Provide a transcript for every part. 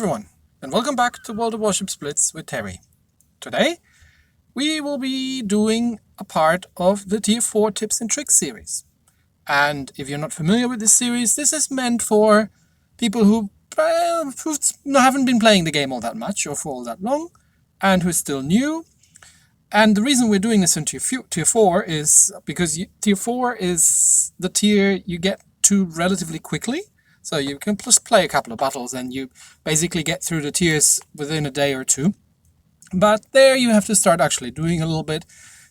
everyone, and welcome back to World of Warships Blitz with Terry. Today, we will be doing a part of the Tier 4 Tips and Tricks series. And if you're not familiar with this series, this is meant for people who haven't been playing the game all that much or for all that long, and who are still new. And the reason we're doing this in Tier 4 is because Tier 4 is the tier you get to relatively quickly. So you can just play a couple of battles and you basically get through the tiers within a day or two. But there you have to start actually doing a little bit.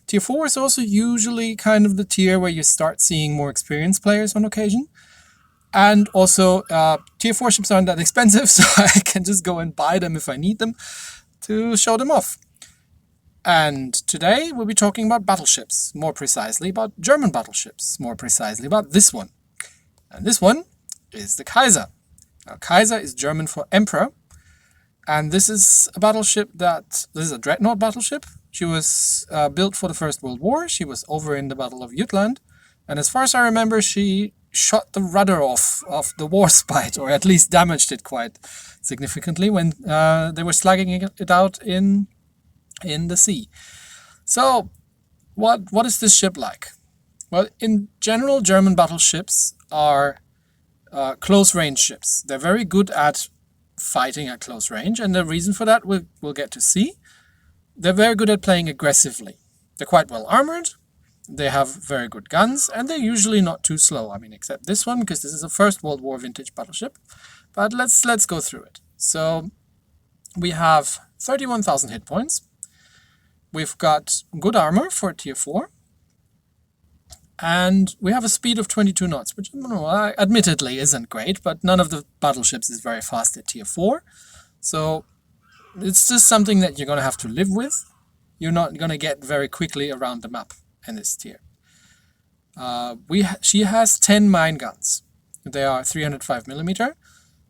Tier 4 is also usually kind of the tier where you start seeing more experienced players on occasion. And also, Tier 4 ships aren't that expensive, so I can just go and buy them if I need them to show them off. And today we'll be talking about battleships, more precisely about German battleships, more precisely about this one. And this one is the Kaiser. Now, Kaiser is German for Emperor, and this is a battleship this is a dreadnought battleship. She was built for the First World War. She was over in the Battle of Jutland, and as far as I remember, she shot the rudder off of the Warspite, or at least damaged it quite significantly when they were slugging it out in the sea. So, what is this ship like? Well, in general, German battleships are close-range ships. They're very good at fighting at close range, and the reason for that we'll get to see. They're very good at playing aggressively. They're quite well armored, they have very good guns, and they're usually not too slow. I mean, except this one, because this is a First World War vintage battleship. But let's go through it. So, we have 31,000 hit points. We've got good armor for Tier 4. And we have a speed of 22 knots, which admittedly isn't great, but none of the battleships is very fast at Tier 4. So it's just something that you're going to have to live with. You're not going to get very quickly around the map in this tier. She has 10 mine guns. They are 305mm.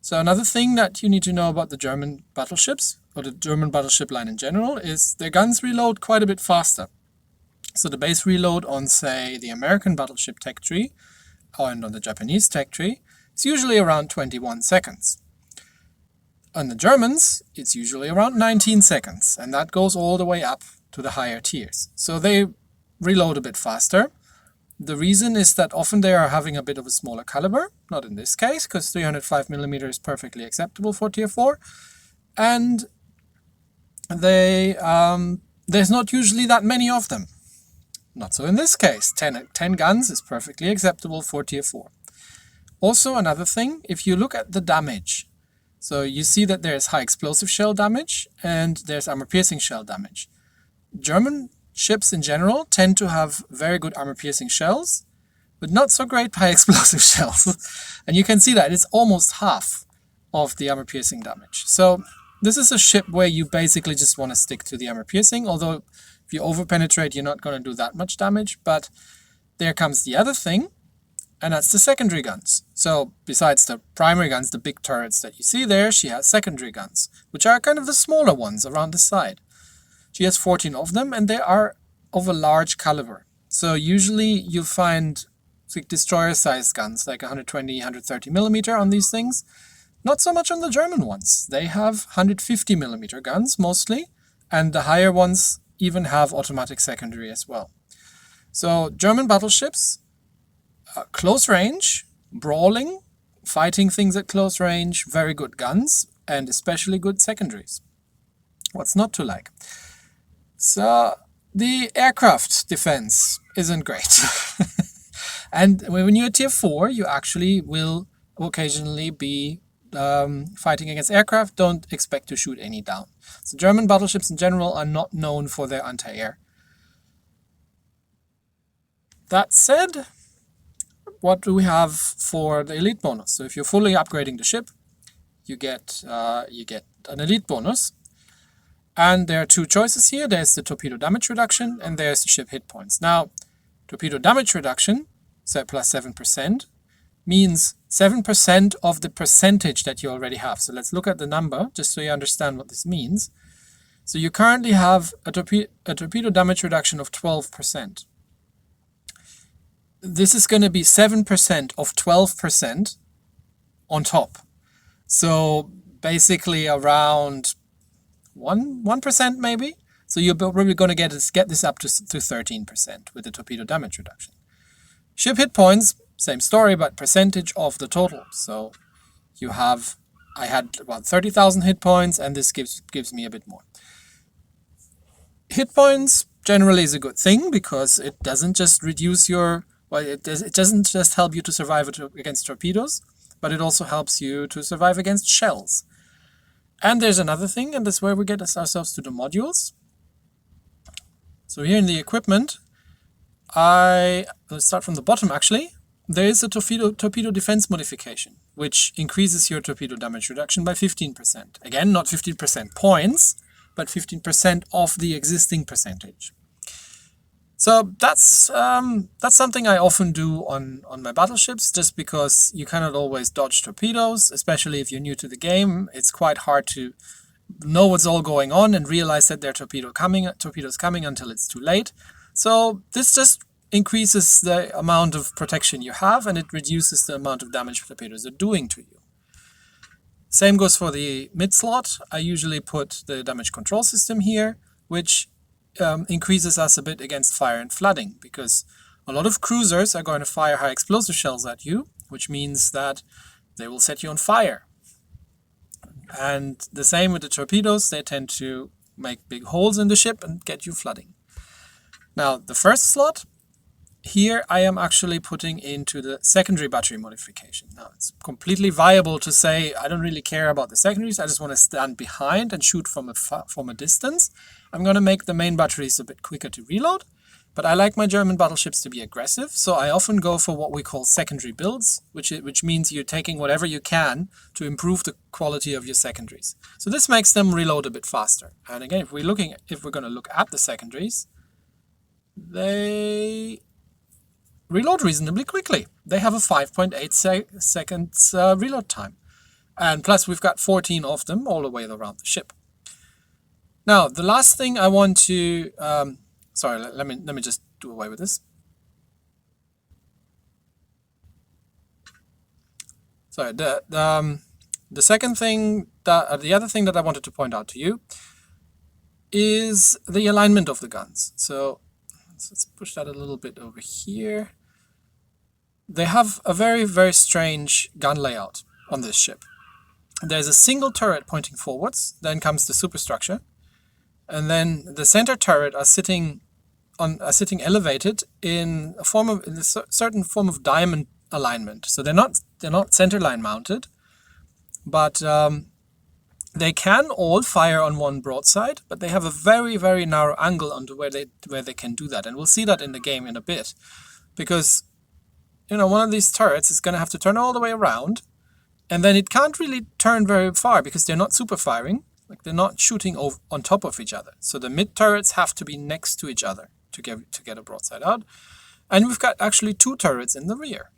So another thing that you need to know about the German battleships, or the German battleship line in general, is their guns reload quite a bit faster. So the base reload on, say, the American battleship tech tree, and on the Japanese tech tree, is usually around 21 seconds. On the Germans, it's usually around 19 seconds, and that goes all the way up to the higher tiers. So they reload a bit faster. The reason is that often they are having a bit of a smaller caliber, not in this case, because 305mm is perfectly acceptable for Tier 4, and there's not usually that many of them. Not so in this case. 10 guns is perfectly acceptable for Tier 4. Also, another thing, if you look at the damage, so you see that there's high explosive shell damage and there's armor-piercing shell damage. German ships in general tend to have very good armor-piercing shells, but not so great high explosive shells. And you can see that it's almost half of the armor-piercing damage. So this is a ship where you basically just want to stick to the armor-piercing, although if you over-penetrate, you're not going to do that much damage. But there comes the other thing, and that's the secondary guns. So besides the primary guns, the big turrets that you see there, she has secondary guns, which are kind of the smaller ones around the side. She has 14 of them, and they are of a large caliber. So usually you'll find like destroyer-sized guns, like 120, 130mm on these things. Not so much on the German ones. They have 150mm guns, mostly, and the higher ones even have automatic secondary as well. So German battleships, close range, brawling, fighting things at close range, very good guns, and especially good secondaries. What's not to like? So the aircraft defense isn't great. And when you're Tier 4, you actually will occasionally be fighting against aircraft. Don't expect to shoot any down. So German battleships in general are not known for their anti-air. That said, what do we have for the elite bonus? So if you're fully upgrading the ship, you get an elite bonus. And there are two choices here. There's the torpedo damage reduction and there's the ship hit points. Now, torpedo damage reduction, so plus 7%, means 7% of the percentage that you already have. So let's look at the number, just so you understand what this means. So you currently have a torpedo damage reduction of 12%. This is going to be 7% of 12% on top. So basically around 1% maybe. So you're probably going to get this up to 13% with the torpedo damage reduction. Ship hit points, same story, but percentage of the total. So you have, I had about 30,000 hit points, and this gives me a bit more. Hit points generally is a good thing because it doesn't just reduce your, well, it doesn't just help you to survive against torpedoes, but it also helps you to survive against shells. And there's another thing, and that's where we get ourselves to the modules. So here in the equipment, let's start from the bottom actually. There is a torpedo defense modification, which increases your torpedo damage reduction by 15%. Again, not 15% points, but 15% of the existing percentage. So that's something I often do on my battleships, just because you cannot always dodge torpedoes, especially if you're new to the game. It's quite hard to know what's all going on and realize that there are torpedoes coming until it's too late. So this just increases the amount of protection you have, and it reduces the amount of damage torpedoes are doing to you. Same goes for the mid slot. I usually put the damage control system here, which increases us a bit against fire and flooding, because a lot of cruisers are going to fire high explosive shells at you, which means that they will set you on fire. And the same with the torpedoes, they tend to make big holes in the ship and get you flooding. Now, the first slot, here I am actually putting into the secondary battery modification. Now, it's completely viable to say, I don't really care about the secondaries, I just want to stand behind and shoot from a distance. I'm going to make the main batteries a bit quicker to reload, but I like my German battleships to be aggressive, so I often go for what we call secondary builds, which means you're taking whatever you can to improve the quality of your secondaries. So this makes them reload a bit faster. And again, if we're going to look at the secondaries, they reload reasonably quickly. They have a 5.8 seconds reload time. And plus we've got 14 of them all the way around the ship. Now, the last thing I want to... sorry, let me just do away with this. Sorry, the second thing, the other thing that I wanted to point out to you is the alignment of the guns. So let's push that a little bit over here. They have a very, very strange gun layout on this ship. There's a single turret pointing forwards, then comes the superstructure, and then the center turret are sitting elevated in a certain form of diamond alignment. So they're not center line mounted, but they can all fire on one broadside, but they have a very, very narrow angle onto where they can do that. And we'll see that in the game in a bit, because one of these turrets is going to have to turn all the way around, and then it can't really turn very far because they're not super firing, like they're not shooting on top of each other. So the mid turrets have to be next to each other to get a broadside out. And we've got actually 2 turrets in the rear.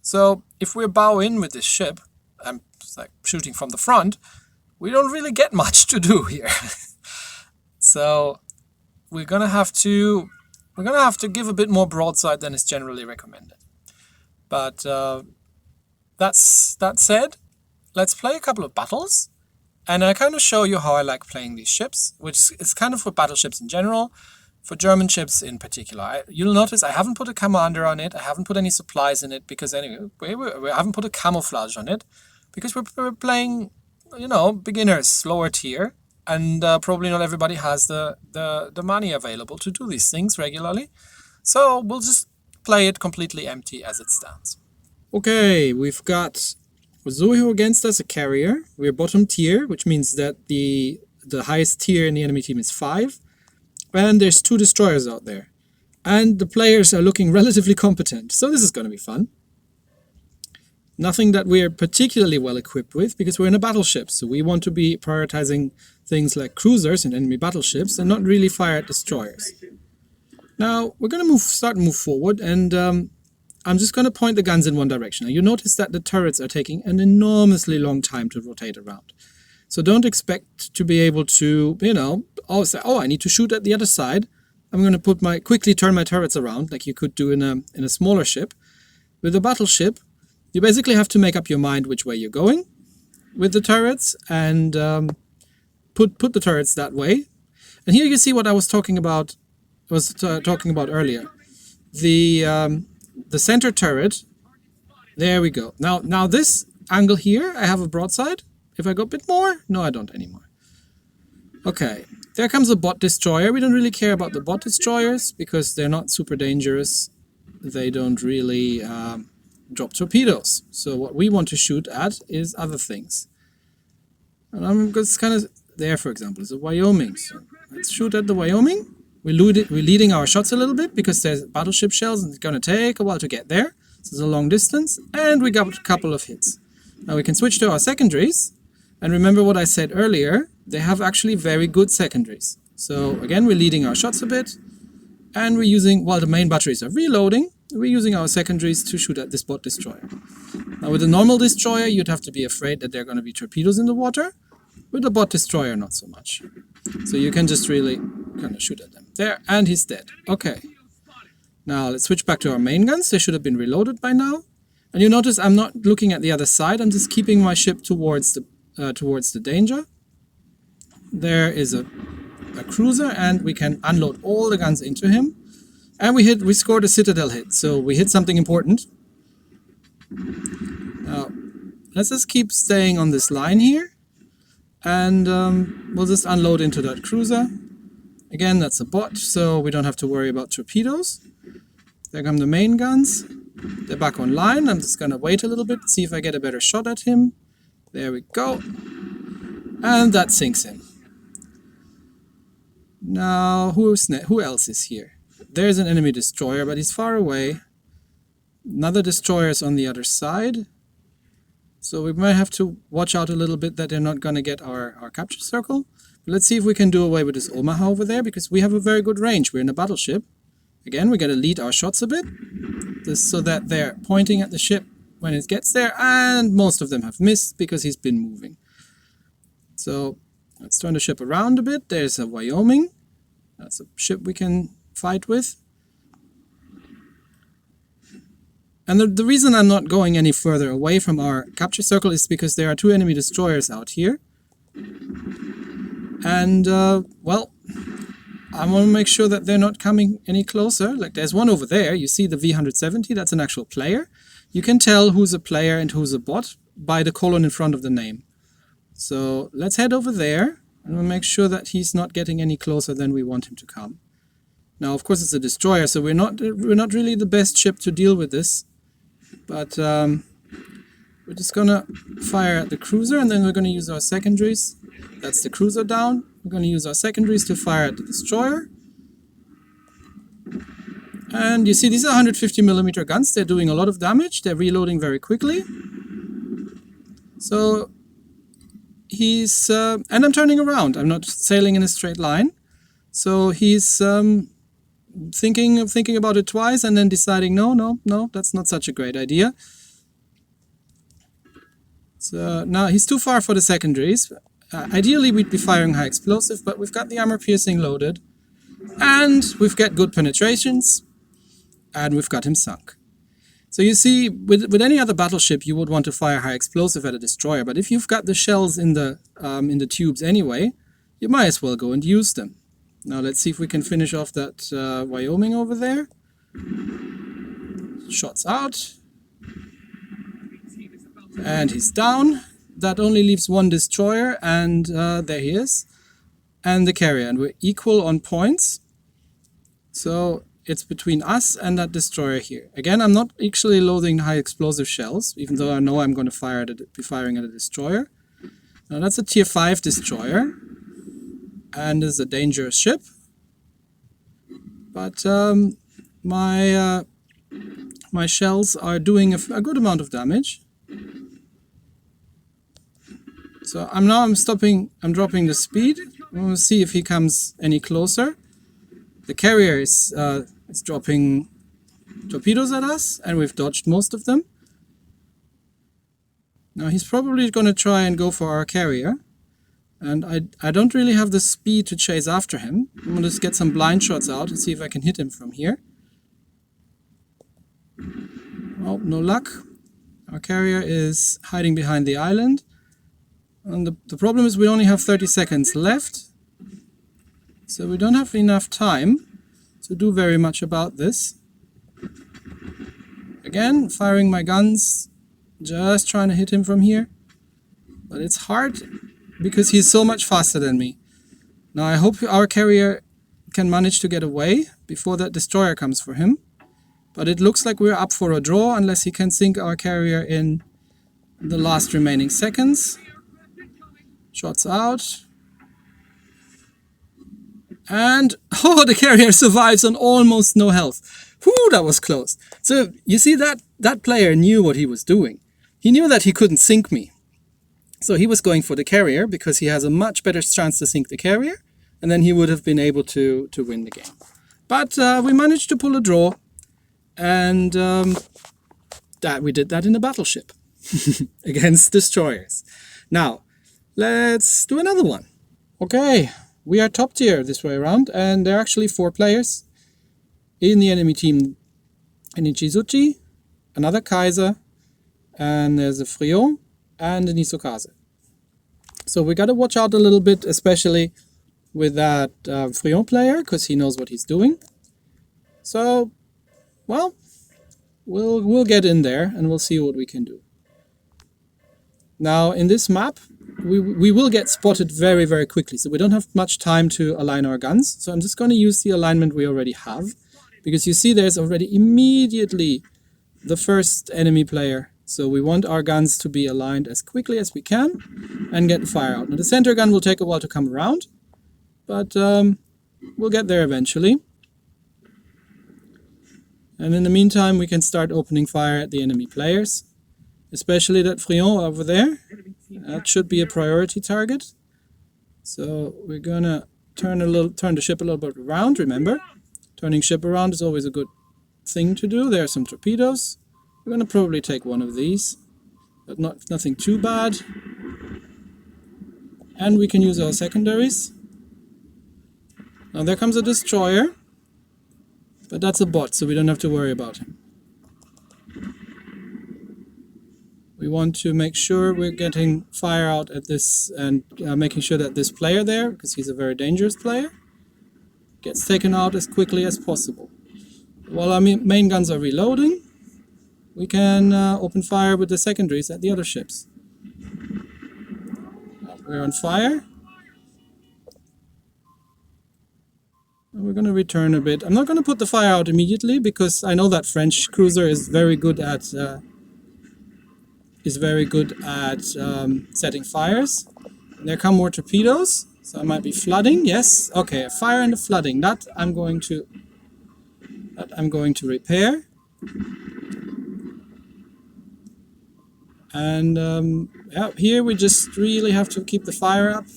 So if we bow in with this ship, I'm like shooting from the front, we don't really get much to do here. So we're gonna have to give a bit more broadside than is generally recommended. But that said, let's play a couple of battles, and I kind of show you how I like playing these ships, which is kind of for battleships in general, for German ships in particular. You'll notice I haven't put a commander on it, I haven't put any supplies in it, because anyway, we haven't put a camouflage on it, because we're playing, beginners, lower tier, and probably not everybody has the money available to do these things regularly. So we'll just play it completely empty as it stands. Okay, we've got Zoho against us, a carrier. We're bottom tier, which means that the highest tier in the enemy team is 5. And there's 2 destroyers out there. And the players are looking relatively competent, so this is going to be fun. Nothing that we're particularly well equipped with, because we're in a battleship, so we want to be prioritizing things like cruisers and enemy battleships and not really fire at destroyers. Now, we're going to start to move forward, and I'm just going to point the guns in one direction. Now, you notice that the turrets are taking an enormously long time to rotate around. So don't expect to be able to, always say, I need to shoot at the other side. I'm going to quickly turn my turrets around, like you could do in a smaller ship. With a battleship, you basically have to make up your mind which way you're going. with the turrets and put the turrets that way. And here you see what I was talking about. Earlier. The center turret. There we go. Now this angle here, I have a broadside. If I go a bit more, no, I don't anymore. Okay, there comes a bot destroyer. We don't really care about the bot destroyers because they're not super dangerous. They don't really drop torpedoes. So what we want to shoot at is other things. And I'm just kind of there, for example, is a Wyoming. So let's shoot at the Wyoming. We're leading our shots a little bit because there's battleship shells and it's going to take a while to get there. So it's a long distance, and we got a couple of hits. Now we can switch to our secondaries, and remember what I said earlier, they have actually very good secondaries. So again, we're leading our shots a bit, and we're using, while the main batteries are reloading, we're using our secondaries to shoot at this bot destroyer. Now with a normal destroyer, you'd have to be afraid that there are going to be torpedoes in the water. With a bot destroyer, not so much. So you can just really kind of shoot at them. There, and he's dead. Okay. Now let's switch back to our main guns. They should have been reloaded by now. And you notice I'm not looking at the other side. I'm just keeping my ship towards the danger. There is a cruiser, and we can unload all the guns into him. And we scored a citadel hit, so we hit something important. Now let's just keep staying on this line here. And we'll just unload into that cruiser. Again, that's a bot, so we don't have to worry about torpedoes. There come the main guns. They're back online. I'm just going to wait a little bit, see if I get a better shot at him. There we go. And that sinks him. Now, who else is here? There's an enemy destroyer, but he's far away. Another destroyer is on the other side. So we might have to watch out a little bit that they're not going to get our capture circle. But let's see if we can do away with this Omaha over there, because we have a very good range. We're in a battleship. Again, we got to lead our shots a bit, just so that they're pointing at the ship when it gets there, and most of them have missed because he's been moving. So let's turn the ship around a bit. There's a Wyoming. That's a ship we can fight with. And the reason I'm not going any further away from our capture circle is because there are two enemy destroyers out here. And, well, I want to make sure that they're not coming any closer. Like, there's one over there. You see the V170? That's an actual player. You can tell who's a player and who's a bot by the colon in front of the name. So let's head over there, and we'll make sure that he's not getting any closer than we want him to come. Now, of course, it's a destroyer, so we're not really the best ship to deal with this. But we're just gonna fire at the cruiser, and then we're gonna use our secondaries. That's the cruiser down. We're gonna use our secondaries to fire at the destroyer. And you see, these are 150mm guns. They're doing a lot of damage. They're reloading very quickly. So he's and I'm turning around. I'm not sailing in a straight line. So he's thinking about it twice, and then deciding, no, that's not such a great idea. So now he's too far for the secondaries. Ideally, we'd be firing high explosive, but we've got the armor piercing loaded, and we've got good penetrations, and we've got him sunk. So you see, with any other battleship, you would want to fire high explosive at a destroyer, but if you've got the shells in the tubes anyway, you might as well go and use them. Now let's see if we can finish off that Wyoming over there. Shots out. And he's down. That only leaves one destroyer, and there he is. And the carrier, and we're equal on points. So it's between us and that destroyer here. Again, I'm not actually loading high explosive shells, even though I know I'm going to be firing at a destroyer. Now that's a tier 5 destroyer. And is a dangerous ship, but my shells are doing a good amount of damage. So I'm stopping. I'm dropping the speed. We'll see if he comes any closer. The carrier is dropping torpedoes at us, and we've dodged most of them. Now he's probably going to try and go for our carrier. And I don't really have the speed to chase after him. I'm going to just get some blind shots out and see if I can hit him from here. Oh, no luck. Our carrier is hiding behind the island. And the problem is we only have 30 seconds left. So we don't have enough time to do very much about this. Again, firing my guns, just trying to hit him from here. But it's hard because he's so much faster than me. Now I hope our carrier can manage to get away before that destroyer comes for him. But it looks like we're up for a draw unless he can sink our carrier in the last remaining seconds. Shots out. And, oh, the carrier survives on almost no health. Whew, that was close. So, you see that player knew what he was doing. He knew that he couldn't sink me. So he was going for the carrier because he has a much better chance to sink the carrier. And then he would have been able to win the game. But we managed to pull a draw. And we did that in a battleship. Against destroyers. Now, let's do another one. Okay. We are top tier this way around, and there are actually 4 players in the enemy team. An Ichizuchi, another Kaiser, and there's a Frion and an Isokase. So we gotta watch out a little bit, especially with that Frion player, because he knows what he's doing. So, well, we'll get in there and we'll see what we can do. Now, in this map, we will get spotted very, very quickly, so we don't have much time to align our guns. So I'm just going to use the alignment we already have, because you see there's already immediately the first enemy player. So we want our guns to be aligned as quickly as we can and get the fire out. Now the center gun will take a while to come around, but we'll get there eventually. And in the meantime, we can start opening fire at the enemy players. Especially that Frion over there. That should be a priority target. So we're gonna turn the ship a little bit around. Remember, turning ship around is always a good thing to do. There are some torpedoes. We're gonna probably take one of these, but nothing too bad. And we can use our secondaries. Now there comes a destroyer, but that's a bot, so we don't have to worry about him. We want to make sure we're getting fire out at this and making sure that this player there, because he's a very dangerous player, gets taken out as quickly as possible. While our main guns are reloading, we can open fire with the secondaries at the other ships. We're on fire. And we're going to return a bit. I'm not going to put the fire out immediately because I know that French cruiser is very good at setting fires. And there come more torpedoes, so I might be flooding. Yes, okay, a fire and a flooding. That I'm going to repair. And yeah, here we just really have to keep the fire up.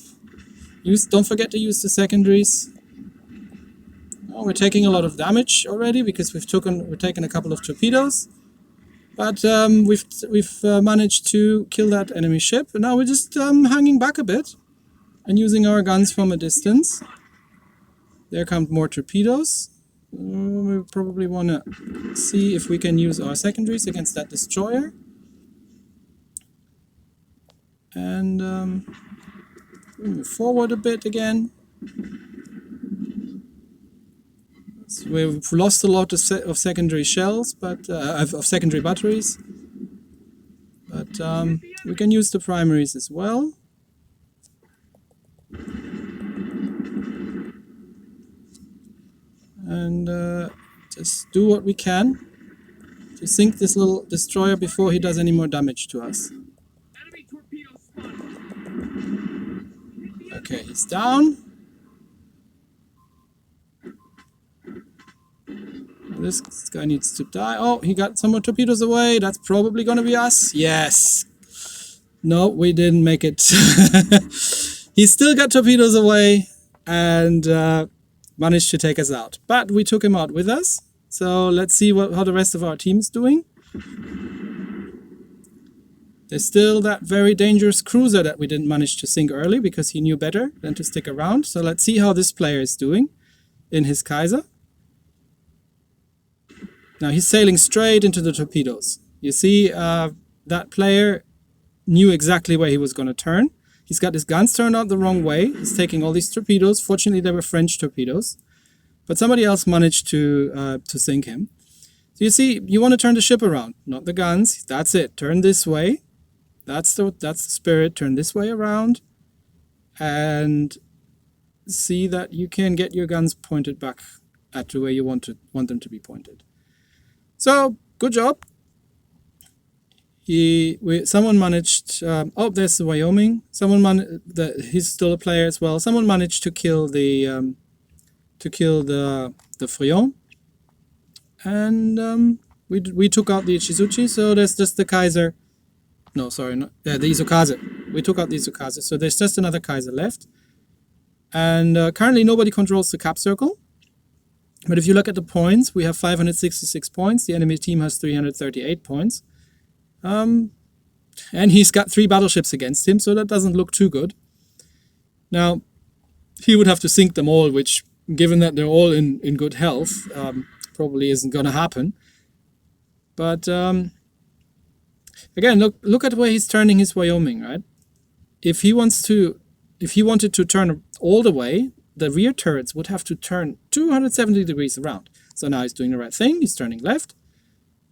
Don't forget to use the secondaries. Oh, we're taking a lot of damage already because we've taken a couple of torpedoes. But we've managed to kill that enemy ship, and now we're just hanging back a bit and using our guns from a distance. There come more torpedoes. We probably want to see if we can use our secondaries against that destroyer. And move forward a bit again. So we've lost a lot of secondary shells, but of secondary batteries. But we can use the primaries as well. And just do what we can to sink this little destroyer before he does any more damage to us. Okay, he's down. This guy needs to die. Oh, he got some more torpedoes away. That's probably going to be us. Yes. No, we didn't make it. He still got torpedoes away and managed to take us out. But we took him out with us. So let's see how the rest of our team is doing. There's still that very dangerous cruiser that we didn't manage to sink early because he knew better than to stick around. So let's see how this player is doing in his Kaiser. Now he's sailing straight into the torpedoes. You see that player knew exactly where he was going to turn. He's got his guns turned out the wrong way. He's taking all these torpedoes. Fortunately, they were French torpedoes. But somebody else managed to sink him. So you see, you want to turn the ship around, not the guns. That's it. Turn this way. That's the spirit. Turn this way around. And see that you can get your guns pointed back at the way you want them to be pointed. So, good job. Someone managed. Oh, there's the Wyoming. He's still a player as well. Someone managed to kill the Frion, and we took out the Ichizuchi. So there's just the Kaiser. No, sorry, not the Izukaze. We took out the Izukaze. So there's just another Kaiser left, and currently nobody controls the cap circle. But if you look at the points, we have 566 points. The enemy team has 338 points. And he's got 3 battleships against him, so that doesn't look too good. Now, he would have to sink them all, which, given that they're all in good health, probably isn't going to happen. But, again, look at where he's turning his Wyoming, right? If he wanted to turn all the way, the rear turrets would have to turn 270 degrees around. So now he's doing the right thing. He's turning left.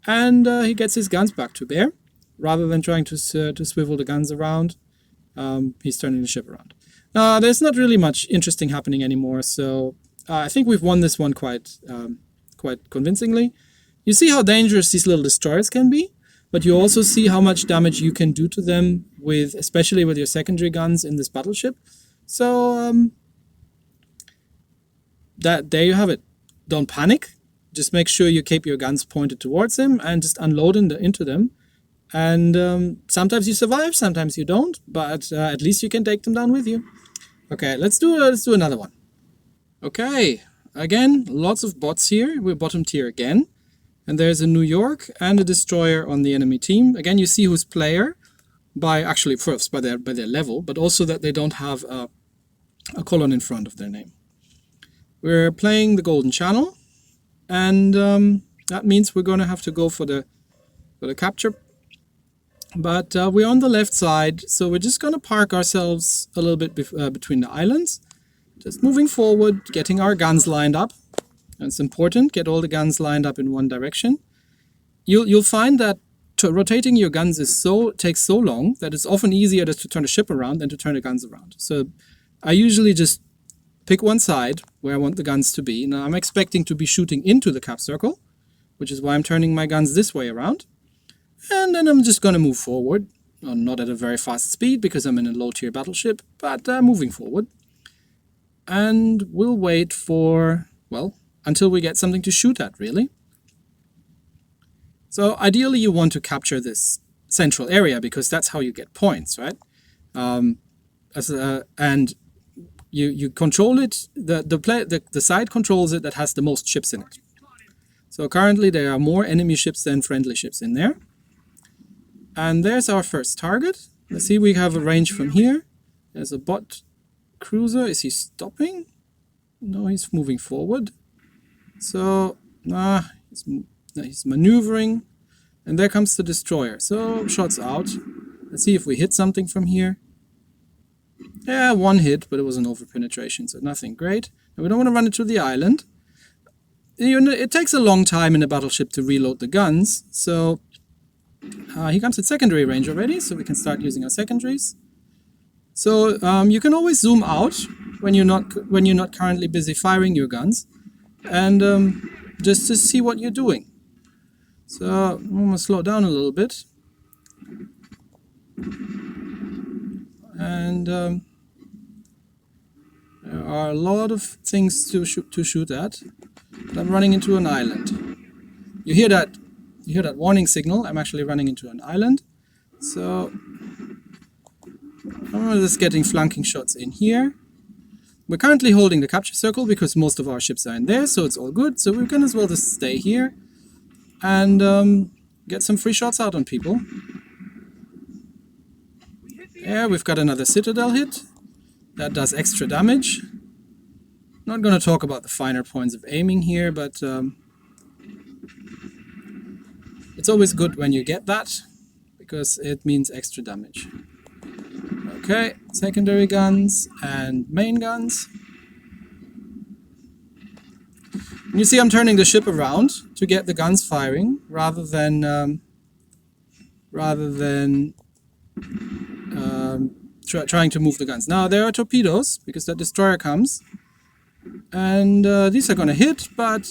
And he gets his guns back to bear. Rather than trying to swivel the guns around, he's turning the ship around. There's not really much interesting happening anymore. So I think we've won this one quite convincingly. You see how dangerous these little destroyers can be. But you also see how much damage you can do to them, especially with your secondary guns in this battleship. So there you have it. Don't panic. Just make sure you keep your guns pointed towards him and just unload into them. And sometimes you survive, sometimes you don't. But at least you can take them down with you. Okay, let's do another one. Okay, again, lots of bots here. We're bottom tier again. And there's a New York and a destroyer on the enemy team. Again, you see who's player first by their level, but also that they don't have a colon in front of their name. We're playing the Golden Channel, and that means we're going to have to go for the capture. But we're on the left side, so we're just going to park ourselves a little bit between the islands. Just moving forward, getting our guns lined up. It's important, get all the guns lined up in one direction. You'll find that rotating your guns takes so long that it's often easier just to turn the ship around than to turn the guns around. So I usually just pick one side where I want the guns to be. Now I'm expecting to be shooting into the cap circle, which is why I'm turning my guns this way around. And then I'm just going to move forward. Not at a very fast speed because I'm in a low tier battleship, but moving forward. And we'll wait for, until we get something to shoot at, really. So ideally you want to capture this central area because that's how you get points, right? And you control it, the side controls it that has the most ships in it. So currently there are more enemy ships than friendly ships in there. And there's our first target. Let's see, we have a range from here. There's a bot cruiser. Is he stopping? No, he's moving forward. So, he's maneuvering. And there comes the destroyer. So, shots out. Let's see if we hit something from here. Yeah, one hit, but it was an over-penetration, so nothing great. And we don't want to run into the island. It takes a long time in a battleship to reload the guns. So, he comes at secondary range already, so we can start using our secondaries. So, you can always zoom out when you're not currently busy firing your guns. And just to see what you're doing. So I'm going to slow down a little bit. And there are a lot of things to shoot at. But I'm running into an island. You hear that warning signal. I'm actually running into an island. So I'm just getting flanking shots in here. We're currently holding the capture circle because most of our ships are in there, so it's all good. So we can as well just stay here and get some free shots out on people. Yeah, we've got another Citadel hit. That does extra damage. Not going to talk about the finer points of aiming here, but it's always good when you get that because it means extra damage. Okay, secondary guns and main guns. And you see I'm turning the ship around to get the guns firing rather than trying to move the guns. Now there are torpedoes because that destroyer comes, and these are going to hit, but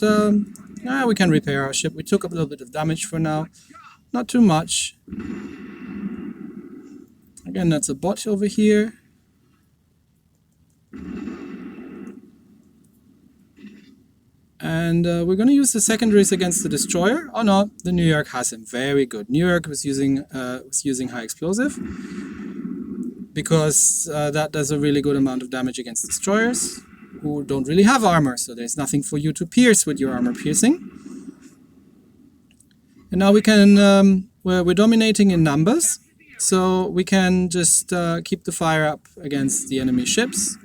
we can repair our ship. We took a little bit of damage for now, not too much. Again, that's a bot over here. And we're going to use the secondaries against the destroyer. Oh no, the New York has him. Very good. New York was using high explosive because that does a really good amount of damage against destroyers who don't really have armor. So there's nothing for you to pierce with your armor piercing. And now we can, we're dominating in numbers. So we can just keep the fire up against the enemy ships.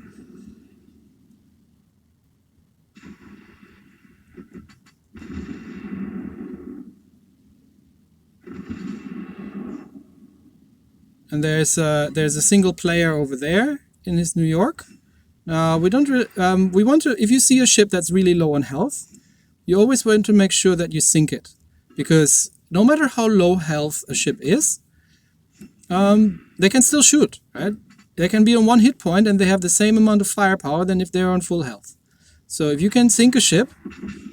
And there's a single player over there in his New York. We want to, if you see a ship that's really low on health, you always want to make sure that you sink it, because no matter how low health a ship is, they can still shoot, right? They can be on one hit point and they have the same amount of firepower than if they're on full health. So if you can sink a ship,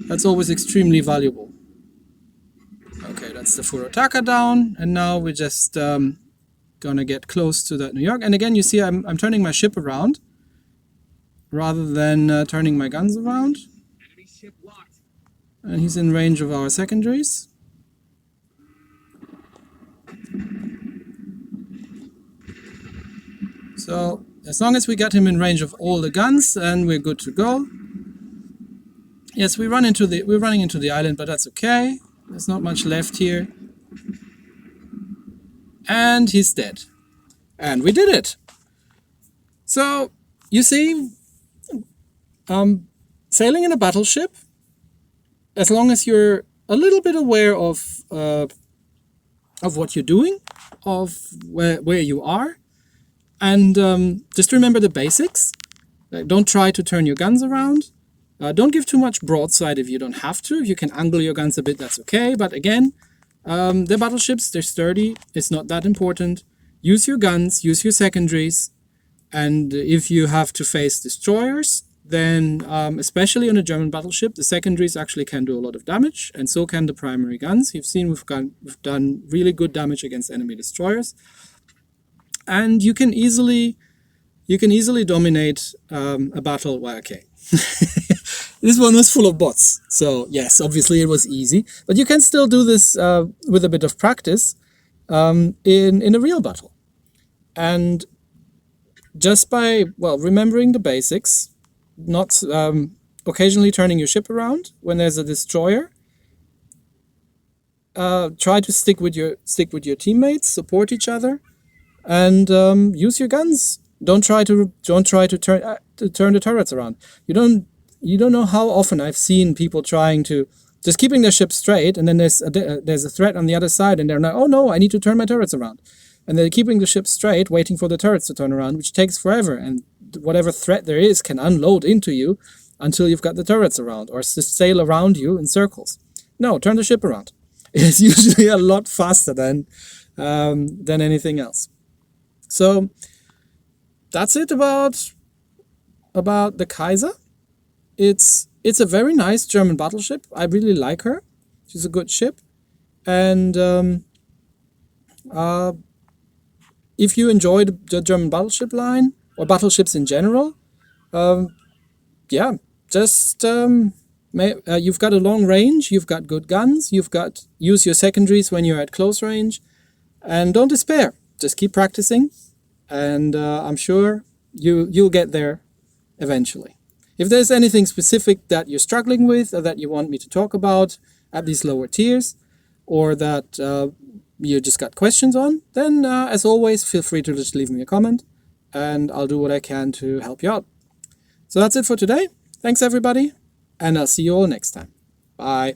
that's always extremely valuable. Okay, that's the Furotaka down, and now we're just gonna get close to that New York. And again, you see I'm turning my ship around rather than turning my guns around. And he's in range of our secondaries. So as long as we get him in range of all the guns, then we're good to go. Yes, we're running into the island, but that's okay. There's not much left here. And he's dead. And we did it. So you see, sailing in a battleship, as long as you're a little bit aware of what you're doing, of where you are, and just remember the basics. Don't try to turn your guns around. Don't give too much broadside if you don't have to. If you can angle your guns a bit, that's okay. But again, they're battleships, they're sturdy, it's not that important. Use your guns, use your secondaries, and if you have to face destroyers, then especially on a German battleship, the secondaries actually can do a lot of damage, and so can the primary guns. You've seen we've done really good damage against enemy destroyers. And you can easily dominate a battle. Well, okay. This one was full of bots, so yes, obviously it was easy. But you can still do this with a bit of practice in a real battle. And just by, well, remembering the basics, not occasionally turning your ship around when there's a destroyer. Try to stick with your teammates, support each other, and use your guns. Don't try to turn the turrets around. You don't know how often I've seen people trying to just keeping their ship straight, and then there's a threat on the other side, and they're like, oh no, I need to turn my turrets around, and they're keeping the ship straight, waiting for the turrets to turn around, which takes forever, and whatever threat there is can unload into you until you've got the turrets around, or just sail around you in circles. No, turn the ship around. It's usually a lot faster than anything else. So that's it about the Kaiser. It's a very nice German battleship. I really like her. She's a good ship. And if you enjoy the German battleship line, or battleships in general, yeah, just you've got a long range, you've got good guns, use your secondaries when you're at close range, and don't despair. Just keep practicing, and I'm sure you'll get there eventually. If there's anything specific that you're struggling with, or that you want me to talk about at these lower tiers, or that you just got questions on, then as always, feel free to just leave me a comment, and I'll do what I can to help you out. So that's it for today. Thanks everybody, and I'll see you all next time. Bye.